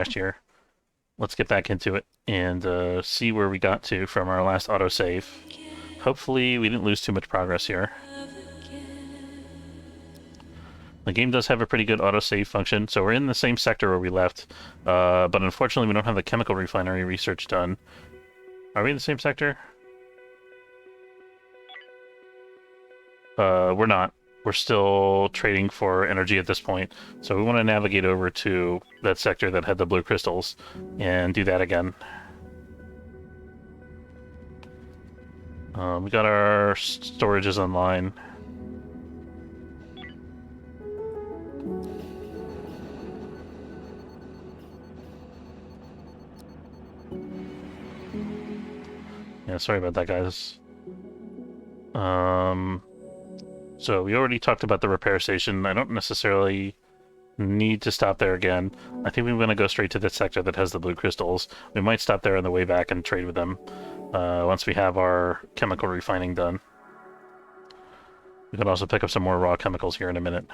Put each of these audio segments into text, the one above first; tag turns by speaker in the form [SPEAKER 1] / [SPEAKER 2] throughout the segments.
[SPEAKER 1] last year. Let's get back into it and see where we got to from our last autosave. Hopefully we didn't lose too much progress here. The game does have a pretty good autosave function, so we're in the same sector where we left, but unfortunately we don't have the chemical refinery research done. Are we in the same sector? We're not. We're still trading for energy at this point, so we want to navigate over to that sector that had the blue crystals and do that again. We got our storages online. Yeah, sorry about that, guys. So we already talked about the repair station. I don't necessarily need to stop there again. I think we're going to go straight to the sector that has the blue crystals. We might stop there on the way back and trade with them once we have our chemical refining done. We could also pick up some more raw chemicals here in a minute.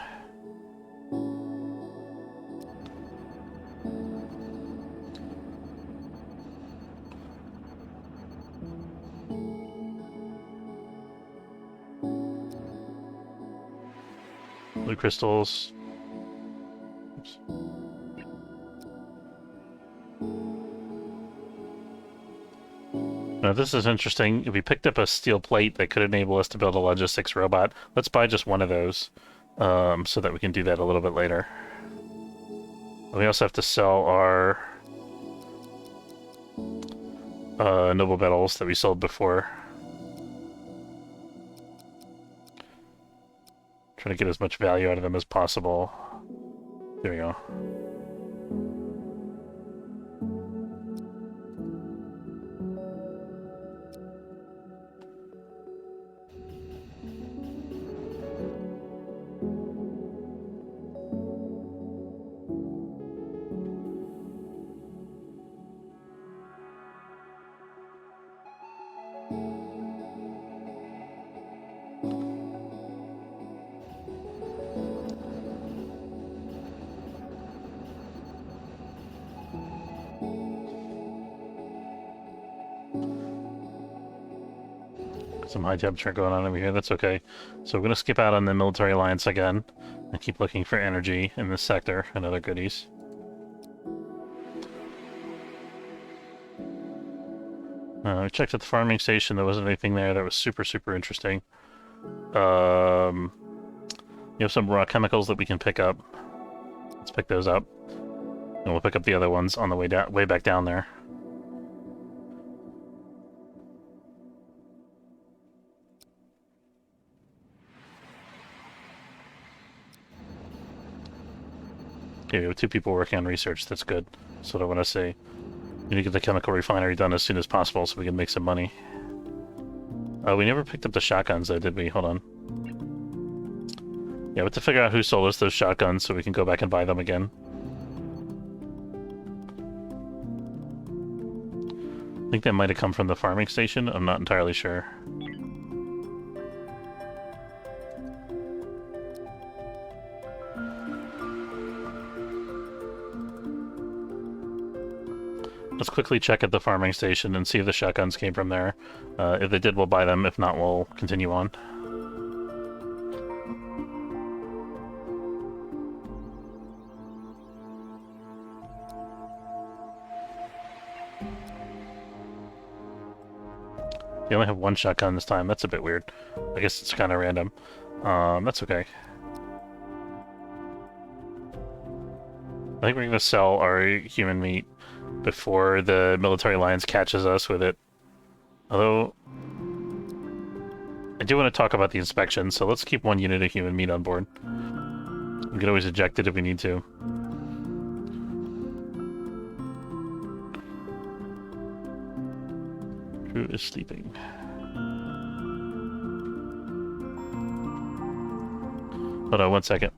[SPEAKER 1] Blue crystals. Oops. Now this is interesting. If we picked up a steel plate that could enable us to build a logistics robot, let's buy just one of those so that we can do that a little bit later. We also have to sell our noble metals that we sold before. Try to get as much value out of them as possible. There we go. Some high temperature going on over here, that's okay. So we're going to skip out on the military alliance again and keep looking for energy in this sector and other goodies. We checked at the farming station, there wasn't anything there that was super interesting. You have some raw chemicals that we can pick up. Let's pick those up. And we'll pick up the other ones on the way back down there. Okay, we have 2 people working on research. That's good. That's what I want to see. We need to get the chemical refinery done as soon as possible so we can make some money. We never picked up the shotguns though, did we? Hold on. Yeah, we have to figure out who sold us those shotguns so we can go back and buy them again. I think they might have come from the farming station. I'm not entirely sure. Let's quickly check at the farming station and see if the shotguns came from there. If they did, we'll buy them. If not, we'll continue on. You only have one shotgun this time. That's a bit weird. I guess it's kind of random. That's okay. I think we're going to sell our human meat before the military alliance catches us with it. Although, I do want to talk about the inspection, so let's keep 1 unit of human meat on board. We can always eject it if we need to. Crew is sleeping. Hold on 1 second.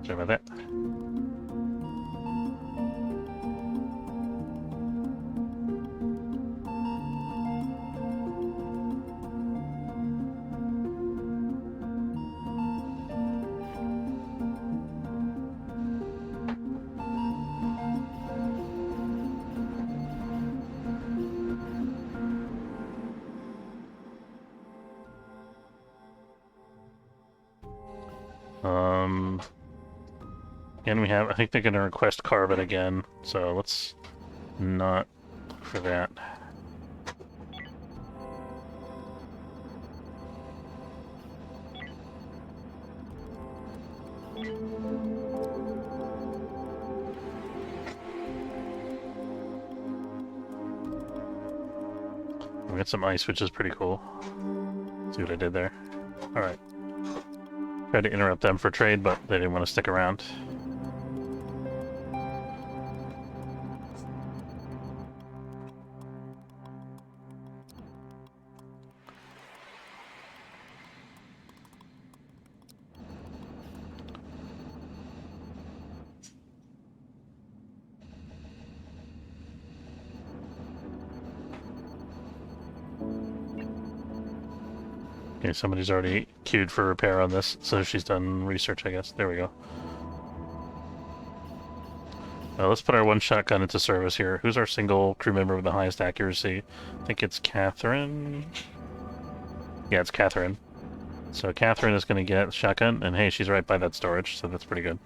[SPEAKER 1] Sorry about that. And we have, I think they're going to request carbon again, so let's not look for that. We got some ice, which is pretty cool. See what I did there? Alright. Tried to interrupt them for trade, but they didn't want to stick around. Okay, somebody's already queued for repair on this, so she's done research, I guess. There we go. Let's put our one shotgun into service here. Who's our single crew member with the highest accuracy? I think it's Catherine. Yeah, it's Catherine. So Catherine is going to get shotgun, and hey, she's right by that storage, so that's pretty good.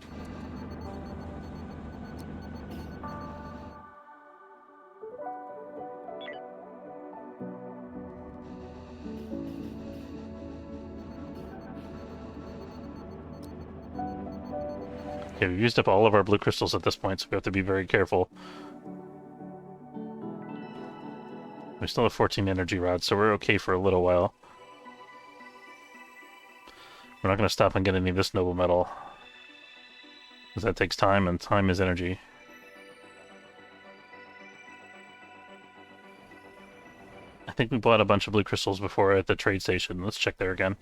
[SPEAKER 1] Okay, we've used up all of our blue crystals at this point, so we have to be very careful. We still have 14 energy rods, so we're okay for a little while. We're not going to stop and get any of this noble metal, because that takes time, and time is energy. I think we bought a bunch of blue crystals before at the trade station. Let's check there again.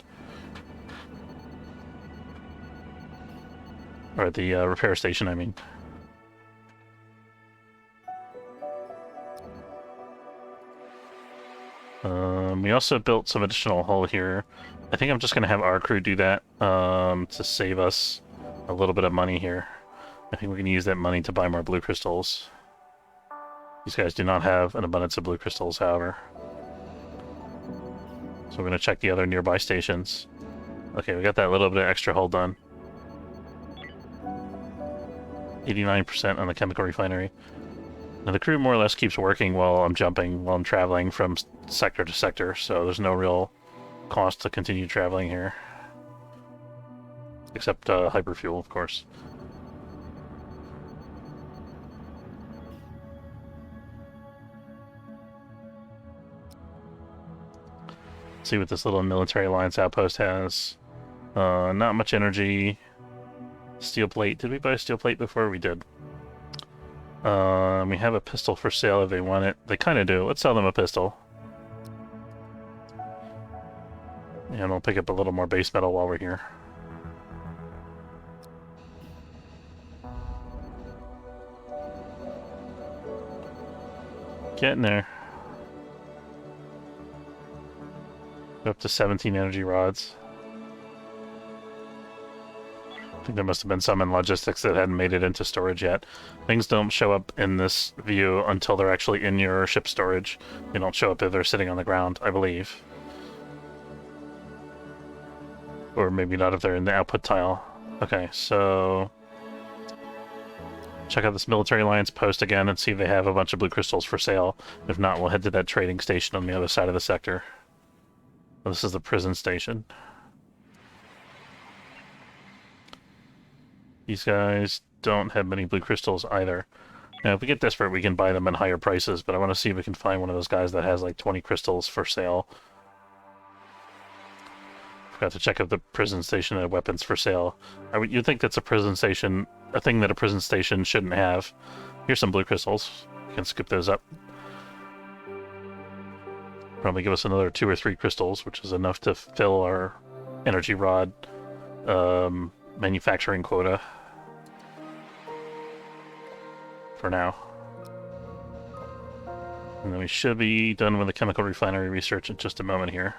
[SPEAKER 1] Or at the repair station, I mean. We also built some additional hull here. I think I'm just going to have our crew do that to save us a little bit of money here. I think we can use that money to buy more blue crystals. These guys do not have an abundance of blue crystals, however. So we're going to check the other nearby stations. Okay, we got that little bit of extra hull done. 89% on the Chemical Refinery. Now the crew more or less keeps working while I'm traveling from sector to sector, so there's no real cost to continue traveling here. Except hyperfuel, of course. Let's see what this little military alliance outpost has. Not much energy. Steel plate. Did we buy a steel plate before? We did. We have a pistol for sale if they want it. They kind of do. Let's sell them a pistol. And we'll pick up a little more base metal while we're here. Getting there. We're up to 17 energy rods. I think there must have been some in logistics that hadn't made it into storage yet. Things don't show up in this view until they're actually in your ship storage. They don't show up if they're sitting on the ground, I believe. Or maybe not if they're in the output tile. Okay, so... check out this military alliance post again and see if they have a bunch of blue crystals for sale. If not, we'll head to that trading station on the other side of the sector. Well, this is the prison station. These guys don't have many blue crystals either. Now, if we get desperate, we can buy them at higher prices, but I want to see if we can find one of those guys that has like 20 crystals for sale. Forgot to check if the prison station had weapons for sale. You'd think that's a prison station, a thing that a prison station shouldn't have. Here's some blue crystals. You can scoop those up. Probably give us another 2 or 3 crystals, which is enough to fill our energy rod manufacturing quota. For now. And then we should be done with the chemical refinery research in just a moment here.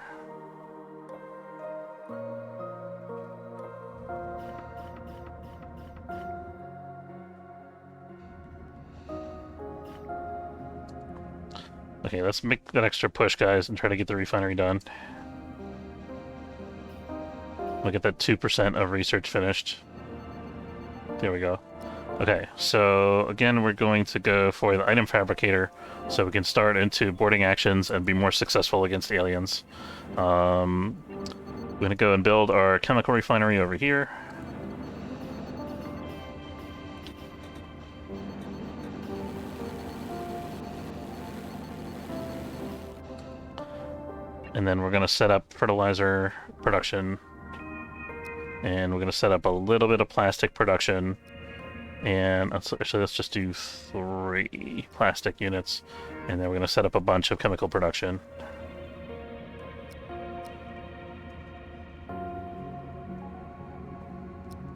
[SPEAKER 1] Okay, let's make that extra push, guys, and try to get the refinery done. We'll get that 2% of research finished. There we go. Okay, so again, we're going to go for the item fabricator so we can start into boarding actions and be more successful against aliens. We're going to go and build our chemical refinery over here. And then we're going to set up fertilizer production. And we're going to set up a little bit of plastic production. And actually, let's just do 3 plastic units. And then we're going to set up a bunch of chemical production.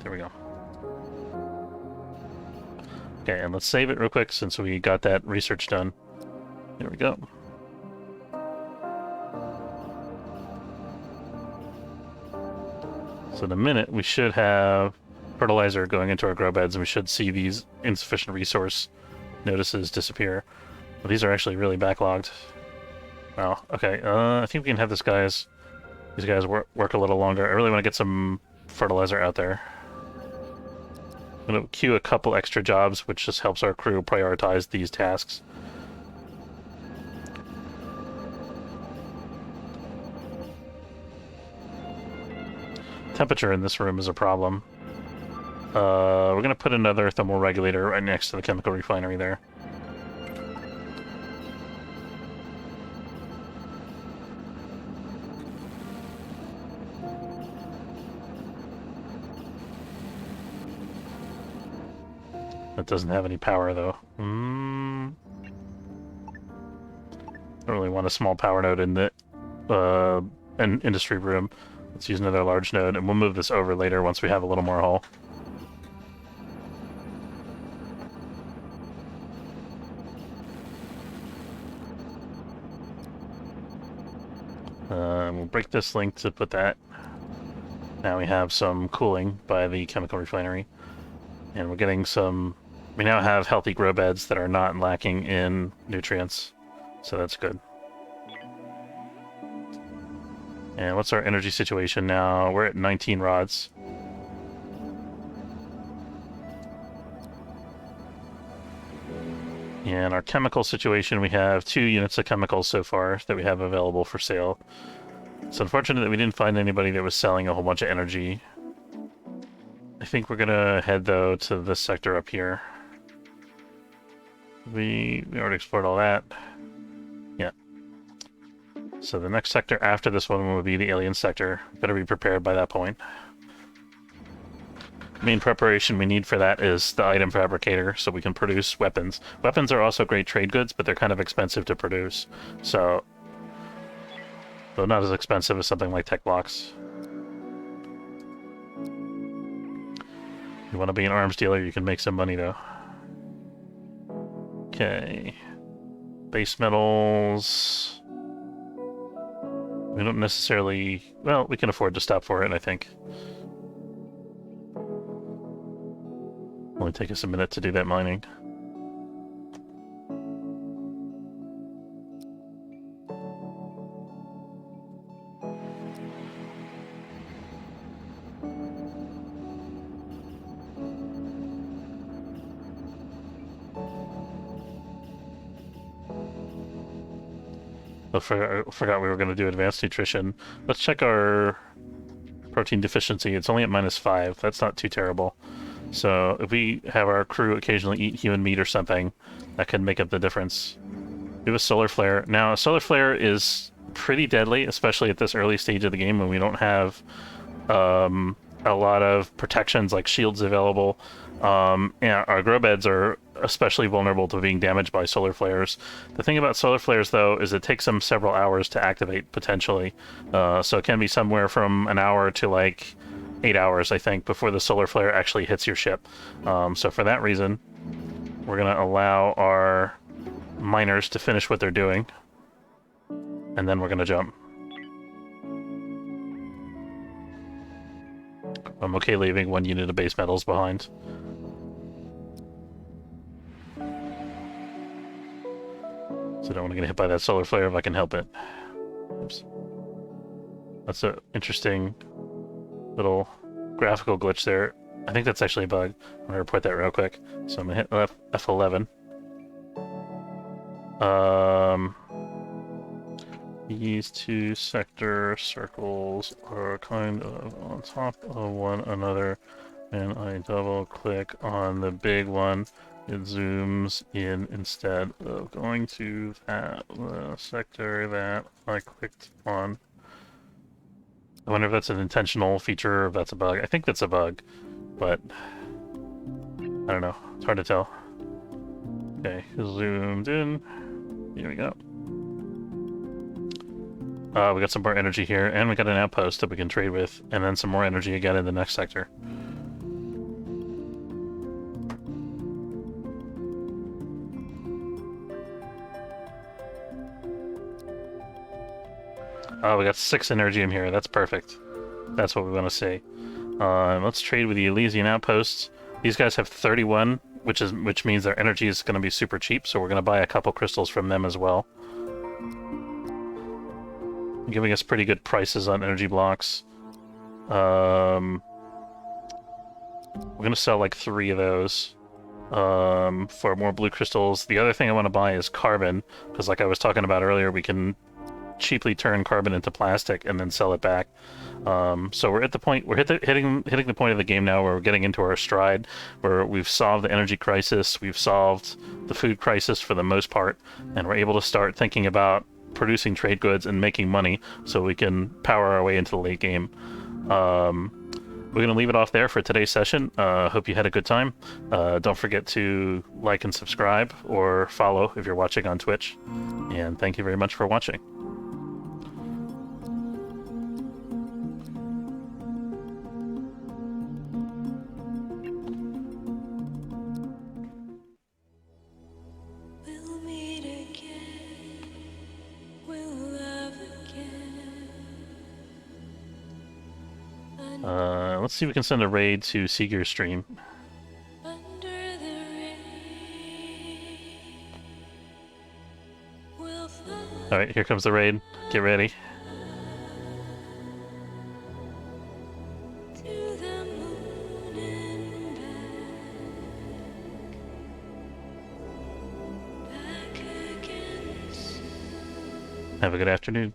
[SPEAKER 1] There we go. Okay, and let's save it real quick since we got that research done. There we go. So in a minute, we should have fertilizer going into our grow beds, and we should see these insufficient resource notices disappear. Well, these are actually really backlogged. Wow, okay, I think we can have these guys work a little longer. I really want to get some fertilizer out there. I'm going to queue a couple extra jobs, which just helps our crew prioritize these tasks. Temperature in this room is a problem. We're going to put another thermal regulator right next to the chemical refinery there. That doesn't have any power, though. I don't really want a small power node in the an industry room. Let's use another large node, and we'll move this over later once we have a little more hull. We'll break this link to put that. Now we have some cooling by the chemical refinery. And we're getting some... We now have healthy grow beds that are not lacking in nutrients. So that's good. And what's our energy situation now? We're at 19 rods. And our chemical situation, we have 2 units of chemicals so far that we have available for sale. It's unfortunate that we didn't find anybody that was selling a whole bunch of energy. I think we're gonna head, though, to this sector up here. We already explored all that. Yeah. So the next sector after this one will be the alien sector. Better be prepared by that point. Main preparation we need for that is the item fabricator, so we can produce weapons. Weapons are also great trade goods, but they're kind of expensive to produce. So, though not as expensive as something like tech blocks. You want to be an arms dealer, you can make some money, though. Okay. Base metals... We don't necessarily... Well, we can afford to stop for it, I think. Only take us a minute to do that mining. I forgot we were going to do advanced nutrition. Let's check our protein deficiency. It's only at -5. That's not too terrible. So if we have our crew occasionally eat human meat or something, that can make up the difference. We have a solar flare. Now, a solar flare is pretty deadly, especially at this early stage of the game when we don't have a lot of protections like shields available. And our grow beds are especially vulnerable to being damaged by solar flares. The thing about solar flares, though, is it takes them several hours to activate, potentially. So it can be somewhere from an hour to, like, 8 hours, I think, before the solar flare actually hits your ship. So for that reason, we're going to allow our miners to finish what they're doing. And then we're going to jump. I'm okay leaving 1 unit of base metals behind. So I don't want to get hit by that solar flare if I can help it. Oops. That's an interesting little graphical glitch there. I think that's actually a bug. I'm gonna report that real quick. So I'm gonna hit F11. These two sector circles are kind of on top of one another, and I double click on the big one. It zooms in instead of going to that sector that I clicked on. I wonder if that's an intentional feature or if that's a bug. I think that's a bug, but I don't know. It's hard to tell. Okay, zoomed in. Here we go. We got some more energy here, and we got an outpost that we can trade with, and then some more energy again in the next sector. Oh, we got 6 energy in here. That's perfect. That's what we want to see. Let's trade with the Elysian outposts. These guys have 31, which means their energy is going to be super cheap, so we're going to buy a couple crystals from them as well. Giving us pretty good prices on energy blocks. We're going to sell like 3 of those for more blue crystals. The other thing I want to buy is carbon, because like I was talking about earlier, we can cheaply turn carbon into plastic and then sell it back. So we're at the point, we're hitting the point of the game now where we're getting into our stride, where we've solved the energy crisis, we've solved the food crisis for the most part, and we're able to start thinking about producing trade goods and making money so we can power our way into the late game. We're going to leave it off there for today's session. Hope you had a good time. Don't forget to like and subscribe or follow if you're watching on Twitch. And thank you very much for watching. Let's see if we can send a raid to Seeger's stream. Alright, here comes the raid. Get ready. Have a good afternoon.